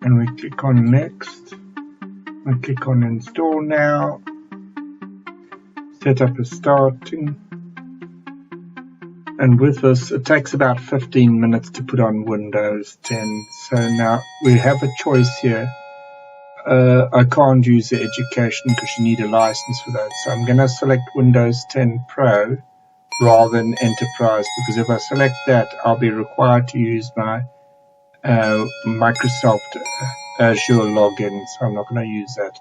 and we click on next. We click on install now. Setup is starting. And with this, it takes about 15 minutes to put on Windows 10. So now we have a choice here. I can't use the education because you need a license for that. So I'm going to select Windows 10 Pro rather than Enterprise, because if I select that, I'll be required to use my Microsoft Azure login. So I'm not going to use that.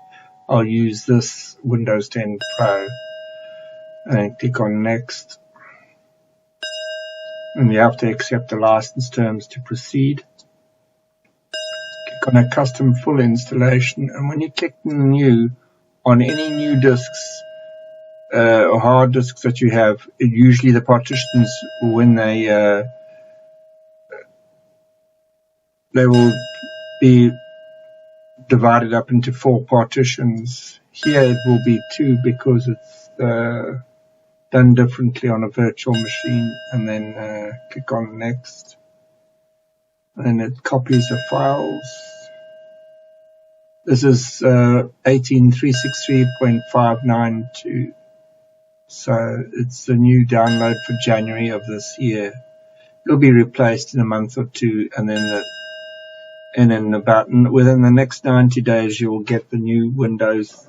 I'll use this Windows 10 Pro. And click on next. And you have to accept the license terms to proceed. Click on a custom full installation, and when you click new on any new disks or hard disks that you have, usually the partitions, when they will be divided up into 4 partitions. Here it will be 2 because it's done differently on a virtual machine. And then click on next, and it copies the files. This is 18363.592, so it's the new download for January of this year. It'll be replaced in a month or 2, and then within the next 90 days you'll get the new Windows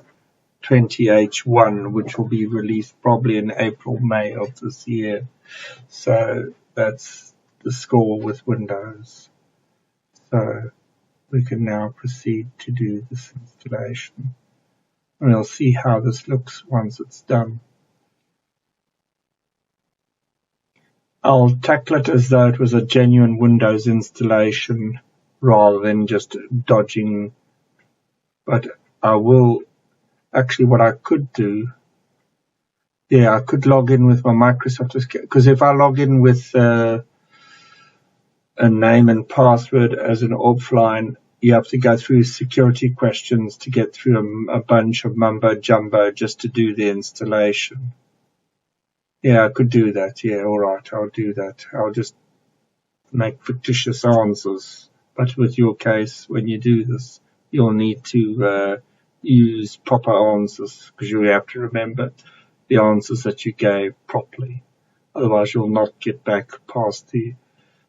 20H1, which will be released probably in April, May of this year. So that's the score with Windows. So we can now proceed to do this installation. And we'll see how this looks once it's done. I'll tackle it as though it was a genuine Windows installation rather than just dodging. But I will actually, what I could do, I could log in with my Microsoft account, because if I log in with a name and password as an offline, you have to go through security questions to get through a bunch of mumbo jumbo just to do the installation. Yeah, I could do that. Yeah, all right, I'll do that. I'll just make fictitious answers. But with your case, when you do this, you'll need to use proper answers, because you have to remember the answers that you gave properly. Otherwise, you'll not get back past the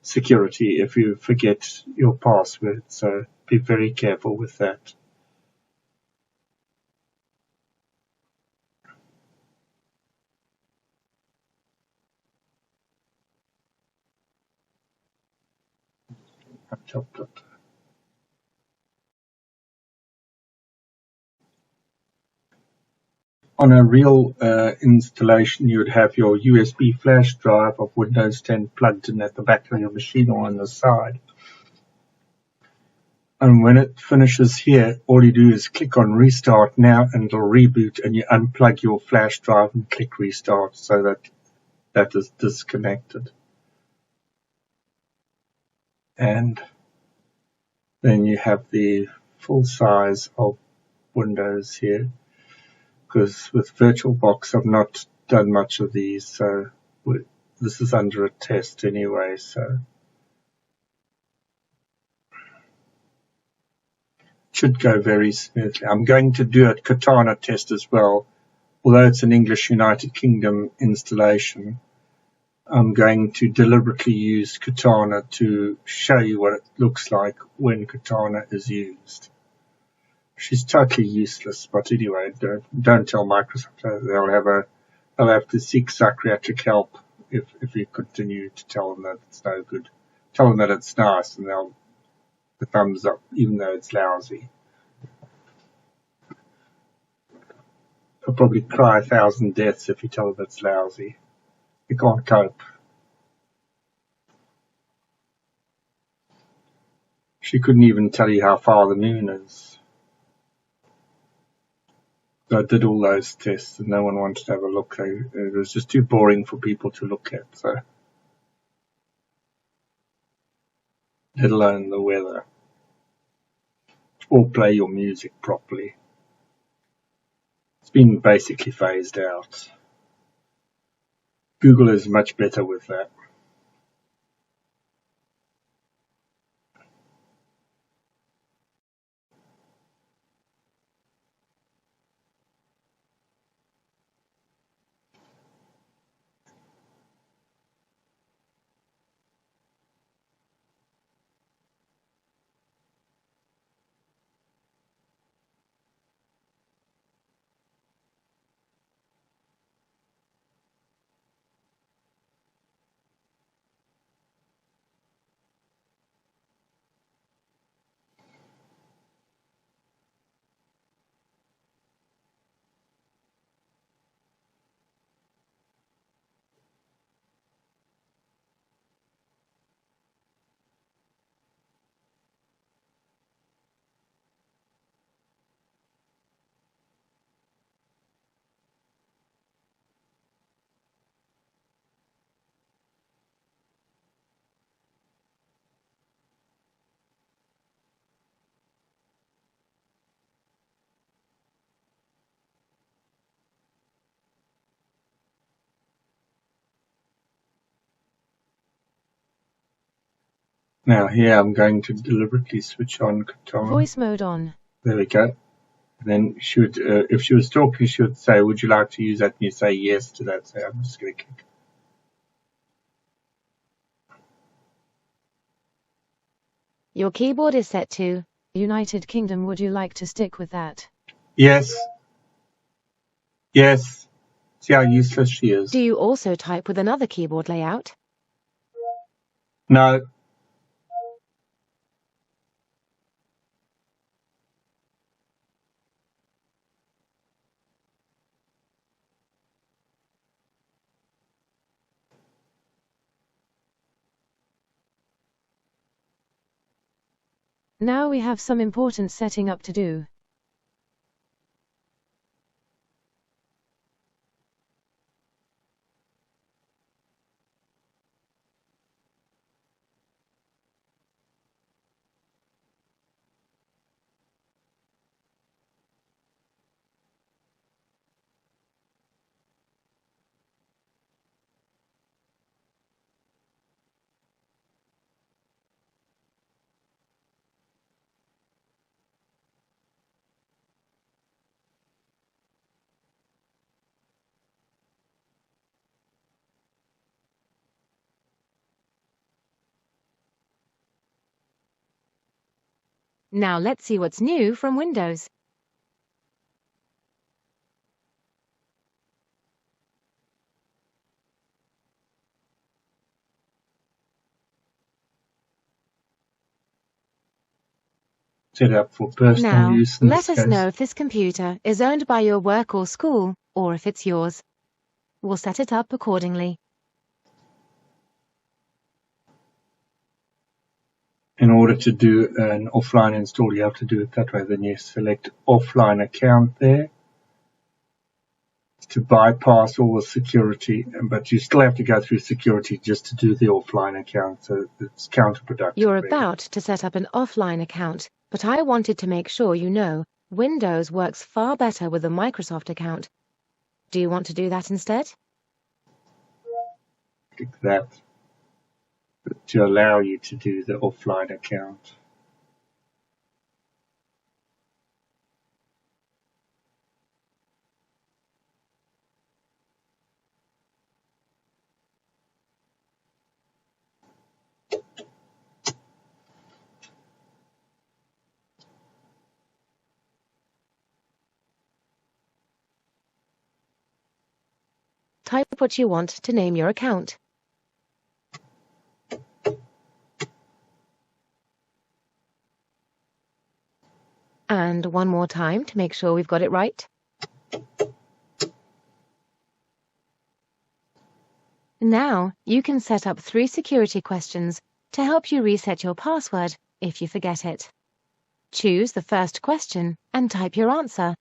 security if you forget your password. So be very careful with that. On a real installation, you would have your USB flash drive of Windows 10 plugged in at the back of your machine or on the side. And when it finishes here, all you do is click on restart now, and it'll reboot, and you unplug your flash drive and click restart, so that that is disconnected. And then you have the full size of Windows here, because with VirtualBox I've not done much of these, so this is under a test anyway, so it should go very smoothly. I'm going to do a Katana test as well, although it's an English United Kingdom installation. I'm going to deliberately use Katana to show you what it looks like when Katana is used. She's totally useless, but anyway, don't tell Microsoft. They'll have to seek psychiatric help if you continue to tell them that it's no good. Tell them that it's nice, and they'll the thumbs up, even though it's lousy. They'll probably cry 1,000 deaths if you tell them it's lousy. You can't cope. She couldn't even tell you how far the moon is. So I did all those tests and no one wanted to have a look. It was just too boring for people to look at, so let alone the weather. Or play your music properly. It's been basically phased out. Google is much better with that. Now here I'm going to deliberately switch on Katana. Voice mode on. There we go. And then she would, if she was talking, she would say, "Would you like to use that?" And you say yes to that. So I'm just going to click. Your keyboard is set to United Kingdom. Would you like to stick with that? Yes. Yes. See how useless she is. Do you also type with another keyboard layout? No. Now we have some important setting up to do. Now let's see what's new from Windows. Set up for personal Now, use. In let this us case. know if this computer is owned by your work or school, or if it's yours. We'll set it up accordingly. In order to do an offline install, you have to do it that way. Then you select offline account there to bypass all the security, but you still have to go through security just to do the offline account, so it's counterproductive. You're about to set up an offline account, but I wanted to make sure you know Windows works far better with a Microsoft account. Do you want to do that instead? Click that to allow you to do the offline account. Type what you want to name your account. And one more time to make sure we've got it right. Now, you can set up 3 security questions to help you reset your password if you forget it. Choose the first question and type your answer.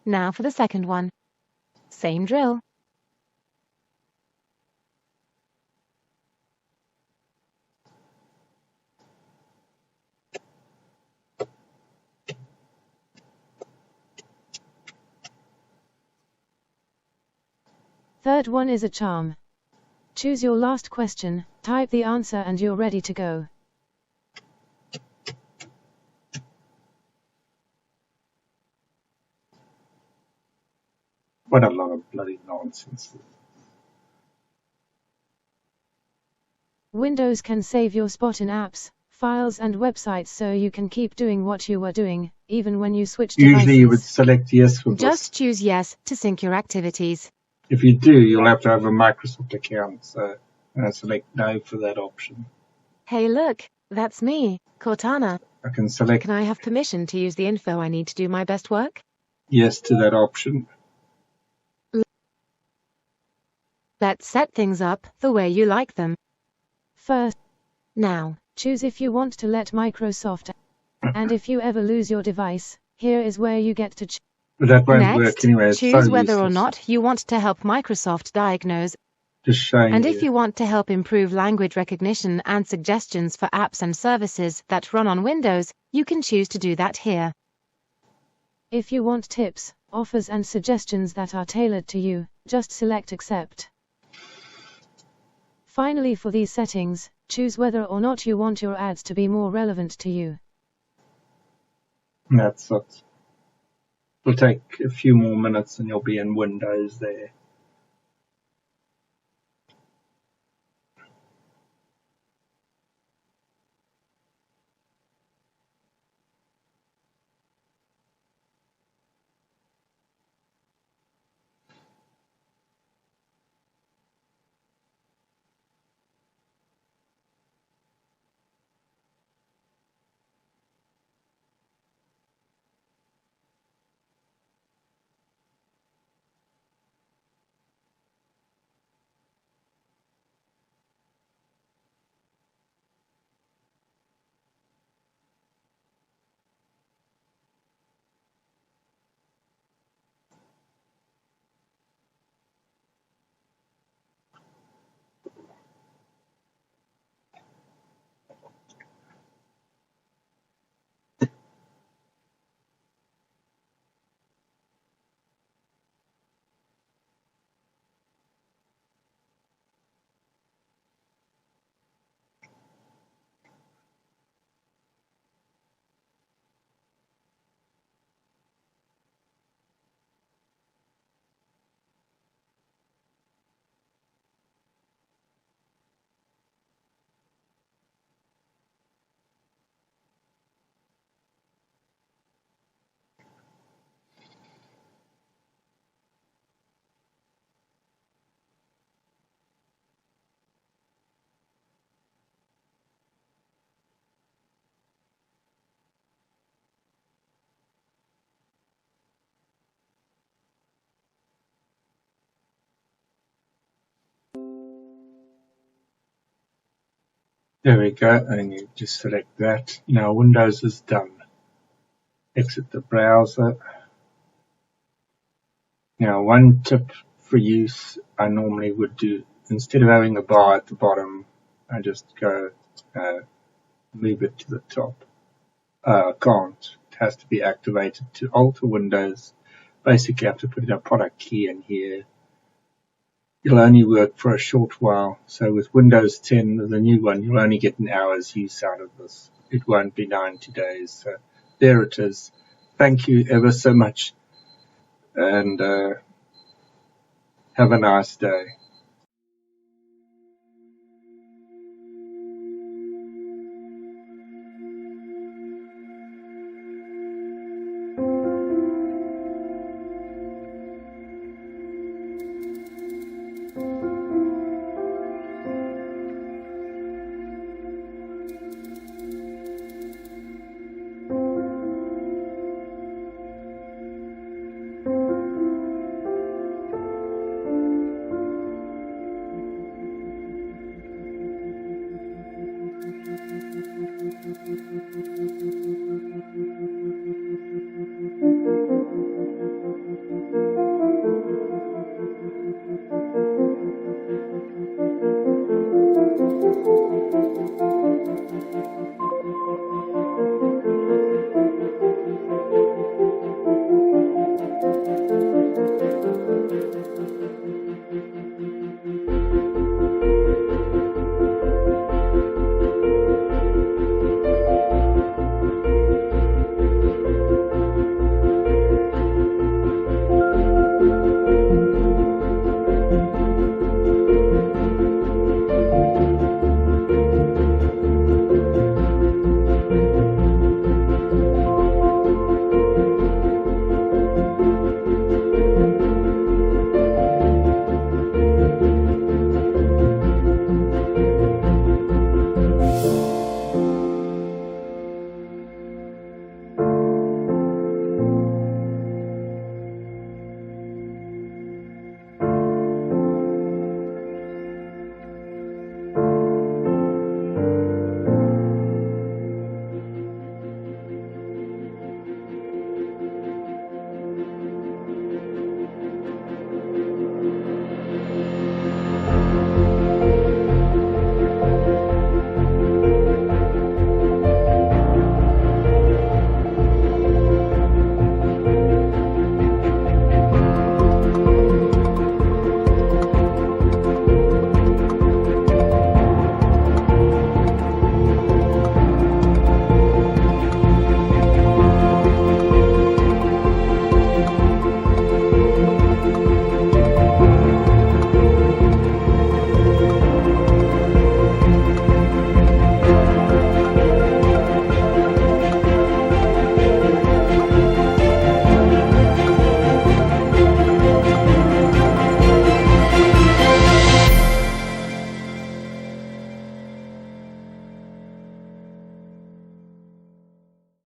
Now for the second one. Same drill. Third one is a charm. Choose your last question, type the answer and you're ready to go. What a lot of bloody nonsense. Windows can save your spot in apps, files and websites so you can keep doing what you were doing, even when you switch devices. Usually you would select yes for this. Just choose yes to sync your activities. If you do, you'll have to have a Microsoft account, so select no for that option. Hey look, that's me, Cortana. I can select Can I have permission to use the info I need to do my best work? yes to that option. Let's set things up the way you like them. First, now, choose if you want to let Microsoft, and if you ever lose your device, here is where you get to choose. But that won't Next, work anyway. It's choose so whether or useless. not you want to help Microsoft diagnose, Just showing and you. if you want to help improve language recognition and suggestions for apps and services that run on Windows, you can choose to do that here. If you want tips, offers and suggestions that are tailored to you, just select Accept. Finally, for these settings, choose whether or not you want your ads to be more relevant to you. That's it. It'll take a few more minutes and you'll be in Windows there. There we go, and you just select that. Now Windows is done. Exit the browser. Now one tip for use I normally would do, instead of having a bar at the bottom, I just go move it to the top. Can't. It has to be activated to alter Windows. Basically I have to put in a product key in here. It'll only work for a short while. So with Windows 10, the new one, you'll only get an hour's use out of this. It won't be 90 days. So there it is. Thank you ever so much. And have a nice day.